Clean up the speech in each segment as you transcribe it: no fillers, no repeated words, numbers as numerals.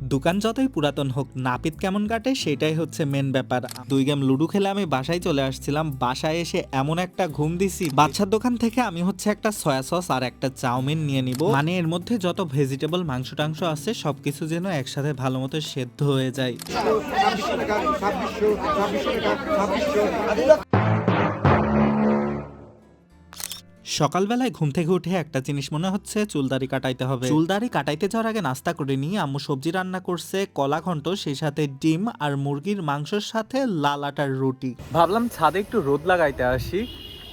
দোকান যতই পুরাতন হোক, নাপিত কেমন কাটে সেটাই হচ্ছে মেন ব্যাপার। 2 গেম লুডো খেলে আমি বাসায় চলে আসছিলাম। বাসায় এসে এমন একটা ঘুম দিছি, বাচ্চার দোকান থেকে আমি হচ্ছে একটা সয়া সস আর একটা চাউমিন নিয়ে নিব। মানে এর মধ্যে যত ভেজিটেবল মাংস টাংস আছে সবকিছু যেন একসাথে ভালো মতো সেদ্ধ হয়ে যায়। 2600 টাকা, 2600 টাকা, 2600। সকালবেলায় ঘুম থেকে উঠে একটা জিনিস মনে হচ্ছে, চুলদাড়ি কাটাইতে হবে। চুলদাড়ি কাটাইতে যাওয়ার আগে নাস্তা করে নিই। আম্মু সবজি রান্না করছে, কলা ঘন্ট, সেই সাথে ডিম আর মুরগির মাংসের সাথে লাল আটার রুটি। ভাবলাম ছাদে একটু রোদ লাগাইতে আসি,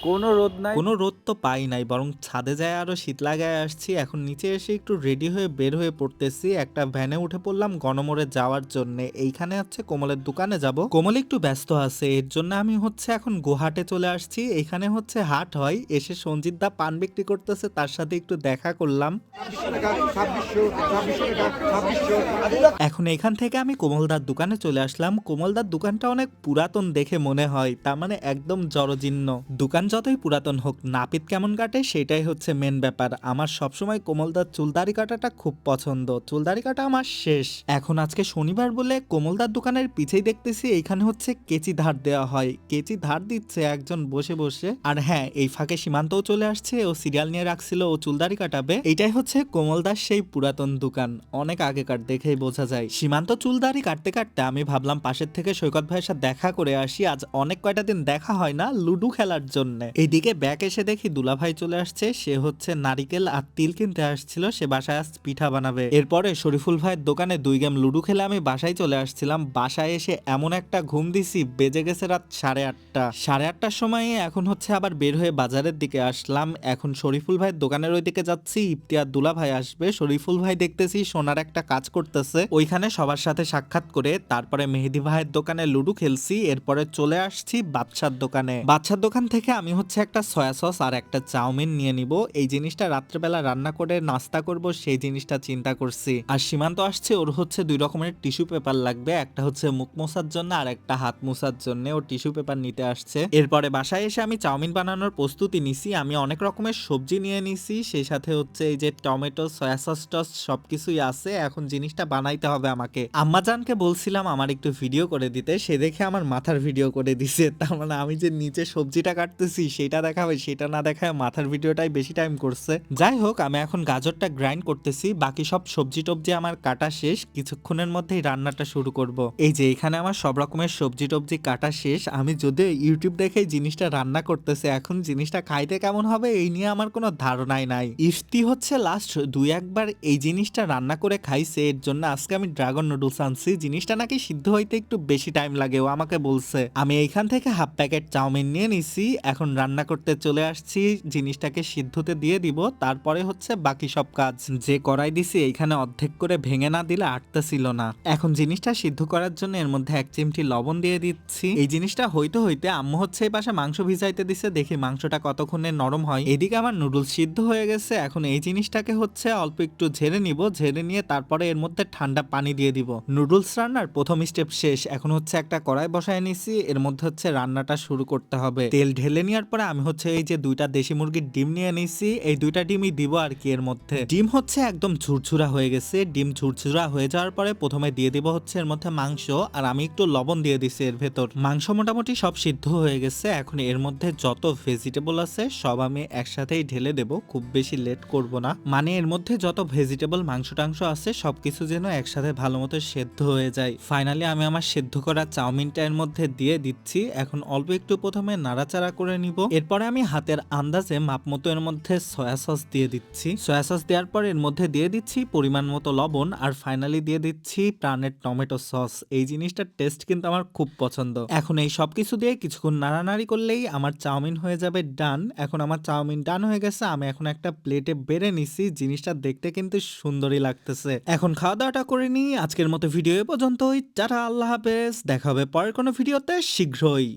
কোনো রোদ নাই। কোনো রোদ তো পাই নাই, বরং ছাদে যায় আরো শীত লাগায় আসছি। এখন নিচে এসে একটু রেডি হয়ে বের হয়ে পড়তেছি। একটা ভ্যানে উঠে পড়লাম গণমোড়ে যাওয়ার জন্য। এইখানে হচ্ছে কোমলের দোকানে যাব। কোমল একটু ব্যস্ত আছে, এর জন্য আমি হচ্ছে এখন গোহাটে চলে আসছি। এখানে হচ্ছে হাট হয়। এসে সঞ্জিত দা পান বিক্রি করতেছে, তার সাথে একটু দেখা করলাম। 2600 টাকা, 2600 টাকা, 2600। এখন এখান থেকে আমি কোমলদার দোকানে চলে আসলাম। কোমলদার দোকানটা অনেক পুরাতন দেখে মনে হয়, তার মানে একদম জরাজীর্ণ। দোকান যতই পুরাতন হোক, নাপিত কেমন কাটে সেটাই হচ্ছে মেন ব্যাপার। আমার সবসময় কোমলদার চুলদাড়ি কাটাটা খুব পছন্দ। চুলদাড়ি কাটা আমার শেষ। এখন আজকে শনিবার বলে কোমলদার দোকানের পিছেই দেখতেছি এইখানে হচ্ছে কেচি ধার দেওয়া হয়। কেচি ধার দিচ্ছে একজন বসে বসে। আর হ্যাঁ, এই ফাঁকে সীমান্তও চলে আসছে। ও সিরিয়াল নিয়ে রাখছিল, ও চুলদাড়ি কাটাবে। এইটাই হচ্ছে কোমলদার সেই পুরাতন দোকান, অনেক আগেকার দেখেই বোঝা যায়। সীমান্ত চুলদাড়ি কাটতে কাটতে আমি ভাবলাম পাশের থেকে সৈকত ভাইয়ের সাথে দেখা করে আসি। আজ অনেক কয়টা দিন দেখা হয় না, লুডো খেলার জন্য। এইদিকে ব্যাক এসে দেখি দুলাভাই চলে আসছে। সে হচ্ছে নারিকেল আর তিল কিনতে আসছিল, সে বাসায় আজ পিঠা বানাবে। এরপরে শরীফুল ভাইয়ের দোকানে 2 গেম লুডো খেলে আমি বাসায় চলে আসছিলাম। বাসায় এসে এমন একটা ঘুম দিছি, বেজে গেছে রাত 8:30। 8:30টার সময় এখন হচ্ছে আবার বের হয়ে বাজারের দিকে আসলাম। এখন শরীফুল ভাইয়ের দোকানের ওইদিকে যাচ্ছি, ইফতিয়ার দুলা ভাই আসবে। শরীফুল ভাই দেখতেছি সোনার একটা কাজ করতেছে, ওইখানে সবার সাথে সাক্ষাৎ করে তারপরে মেহেদি ভাইয়ের দোকানে লুডো খেলছি। এরপরে চলে আসছি বাদশার দোকানে। বাদশার দোকান থেকে আমি হচ্ছে একটা সয়া সস আর একটা চাউমিন নিয়ে নিব। এই জিনিসটা রাত্রেবেলা রান্না করে নাস্তা করব, সেই জিনিসটা চিন্তা করছি। আর সীমান্ত আসছে, ওর হচ্ছে 2 রকমের টিস্যু পেপার লাগবে, একটা হচ্ছে মুখ মোছার জন্য আর একটা হাত মোছার জন্য। ও টিস্যু পেপার নিতে আসছে। এরপরে বাসায় এসে আমি চাউমিন বানানোর প্রস্তুতি নিছি। আমি অনেক রকমের সবজি নিয়ে নিছি, সেই সাথে হচ্ছে এই যে টমেটো, সয়া সস টস সবকিছুই আছে। এখন জিনিসটা বানাইতে হবে আমাকে। আম্মাজানকে বলছিলাম আমার একটু ভিডিও করে দিতে, সে দেখে আমার মাথার ভিডিও করে দিছে। তার মানে আমি যে নিচে সবজিটা কাটতেছি সেটা দেখাবে, সেটা না দেখায় মাথার ভিডিওটাই বেশি টাইম করছে। যাই হোক, আমি এখন গাজরটা গ্রাইন্ড করতেছি। বাকি সব সবজি টবজি আমার কাটা শেষ, কিছুক্ষণের মধ্যেই রান্নাটা শুরু করব। এই যে এখানে আমার সব রকমের সবজি টবজি কাটা শেষ। আমি যদিও ইউটিউব দেখে জিনিসটা রান্না করতেছে, এখন জিনিসটা খাইতে কেমন হবে এই নিয়ে আমার কোনো ধারণাই নাই। ইফতি হচ্ছে লাস্ট 2-1 বার এই জিনিসটা রান্না করে খাইছে, এর জন্য আজকে আমি ড্রাগন নুডলস আনছি। জিনিসটা নাকি সিদ্ধ হইতে একটু বেশি টাইম লাগে, ও আমাকে বলছে। আমি এইখান থেকে হাফ প্যাকেট চাউমিন নিয়ে নিছি, এখন রান্না করতে চলে আসছি। জিনিসটাকে সিদ্ধতে দিয়ে দিব, তারপরে হচ্ছে বাকি সব কাজ। যে কড়াই দিছি এইখানে অর্ধেক করে ভেঙে না দিলে আটতেছিল না। এখন জিনিসটা সিদ্ধ করার জন্য এর মধ্যে 1 চিমটি লবণ দিয়ে দিচ্ছি। এই জিনিসটা হইতে হইতে আম্মু হচ্ছে এই পাশে মাংস ভিজাইতে দিছে, দেখি মাংসটা কতক্ষণে নরম হয়। এদিকে আমার নুডলস সিদ্ধ হয়ে গেছে। এখন এই জিনিসটাকে হচ্ছে অল্প একটু ঝেড়ে নিব, ঝেড়ে নিয়ে তারপরে এর মধ্যে ঠান্ডা পানি দিয়ে দিব। নুডলস রান্নার প্রথম স্টেপ শেষ। এখন হচ্ছে একটা কড়াই বসায় নিছি, এর মধ্যে হচ্ছে রান্নাটা শুরু করতে হবে। তেল ঢেলে নেওয়ার পরে আমি হচ্ছে এই যে 2টা দেশি মুরগির ডিম নিয়ে নিছি, এই 2টা ডিমই দিব আর কি। এর মধ্যে ডিম হচ্ছে একদম ঝুরঝুরা হয়ে গেছে। ডিম ঝুরঝুরা হয়ে যাওয়ার পরে প্রথমে দিয়ে দিব হচ্ছে এর মধ্যে মাংস, আর আমি একটু লবণ দিয়ে দিছি এর ভেতর। মাংস মোটামুটি সব সিদ্ধ হয়ে গেছে। এখন এর মধ্যে যত ভেজিটেবল আছে সব আমি একসাথেই ঢেলে দেব, খুব বেশি লেট করব না। মানে এর মধ্যে যত ভেজিটেবল মাংস টাংস আছে সবকিছু যেন একসাথে ভালো মতো সেদ্ধ হয়ে যায়। ফাইনালি আমি আমার সেদ্ধ করা চাউমিনটা এর মধ্যে দিয়ে দিচ্ছি। এখন অল্প একটু প্রথমে নাড়াচাড়া করে নিব, এরপরে আমি হাতের আন্দাজে মাপ মতো এর মধ্যে সয়া সস দিয়ে দিচ্ছি। সয়া সস দেওয়ার পর এর মধ্যে দিয়ে দিচ্ছি পরিমাণ মতো লবণ, আর ফাইনালি দিয়ে দিচ্ছি প্রাণের টমেটো সস। এই জিনিসটার টেস্ট কিন্তু আমার খুব পছন্দ। এখন এই সবকিছু দিয়ে কিছুক্ষণ নাড়ানাড়ি করলেই আমার চাউমিন হয়ে যাবে ডান। এখন আমার চাউমিন ডান হয়ে গেছে, আমি এখন একটা প্লেটে বেড়ে নিছি। জিনিসটা দেখতে কিন্তু সুন্দরই লাগতেছে। এখন খাওয়া দাওয়াটা করে নিই। আজকের মতো ভিডিও এ পর্যন্তই। টাটা, আল্লাহ হাফেজ, দেখা হবে পরের কোনো ভিডিওতে শীঘ্রই।